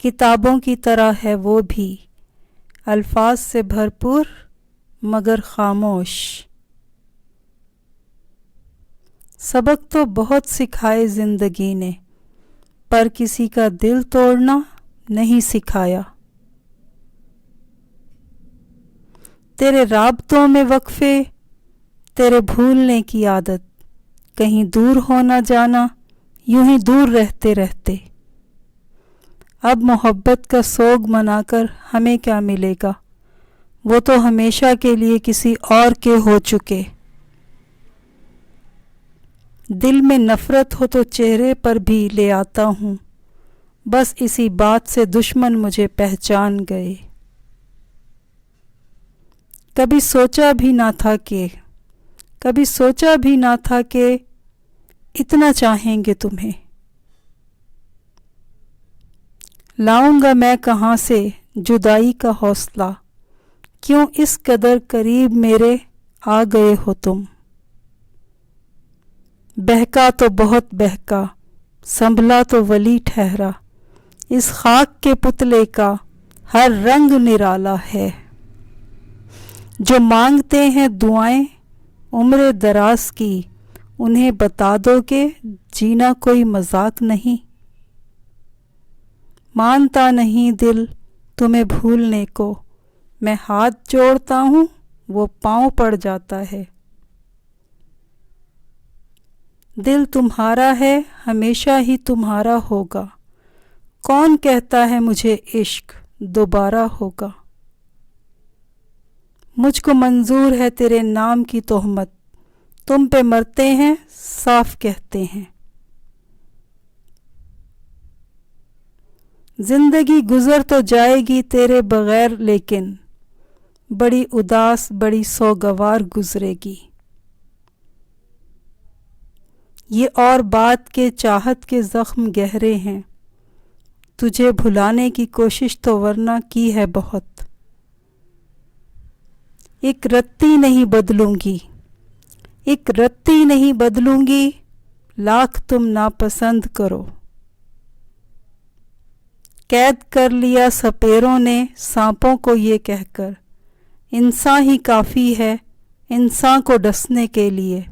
किताबों की तरह है वो भी, अल्फाज से भरपूर मगर खामोश। सबक तो बहुत सिखाए ज़िंदगी ने, पर किसी का दिल तोड़ना नहीं सिखाया। तेरे राब्तों में वक्फे, तेरे भूलने की आदत, कहीं दूर होना जाना यूं ही दूर रहते रहते। अब मोहब्बत का सोग मनाकर हमें क्या मिलेगा, वो तो हमेशा के लिए किसी और के हो चुके। दिल में नफ़रत हो तो चेहरे पर भी ले आता हूँ, बस इसी बात से दुश्मन मुझे पहचान गए। कभी सोचा भी ना था कि इतना चाहेंगे तुम्हें। लाऊंगा मैं कहाँ से जुदाई का हौसला, क्यों इस कदर करीब मेरे आ गए हो तुम। बहका तो बहुत बहका, संभला तो वली ठहरा, इस खाक के पुतले का हर रंग निराला है। जो मांगते हैं दुआएं उम्र दराज की, उन्हें बता दो कि जीना कोई मजाक नहीं। मानता नहीं दिल तुम्हें भूलने को, मैं हाथ जोड़ता हूँ वो पाँव पड़ जाता है। दिल तुम्हारा है हमेशा ही तुम्हारा होगा, कौन कहता है मुझे इश्क दोबारा होगा। मुझको मंजूर है तेरे नाम की तोहमत, तुम पे मरते हैं साफ कहते हैं। जिंदगी गुजर तो जाएगी तेरे बगैर, लेकिन बड़ी उदास बड़ी सोगवार गुजरेगी। ये और बात के चाहत के ज़ख्म गहरे हैं, तुझे भुलाने की कोशिश तो वरना की है बहुत। एक रत्ती नहीं बदलूंगी, लाख तुम नापसंद करो। कैद कर लिया सपेरों ने सांपों को ये कहकर, इंसान ही काफ़ी है इंसान को डसने के लिए।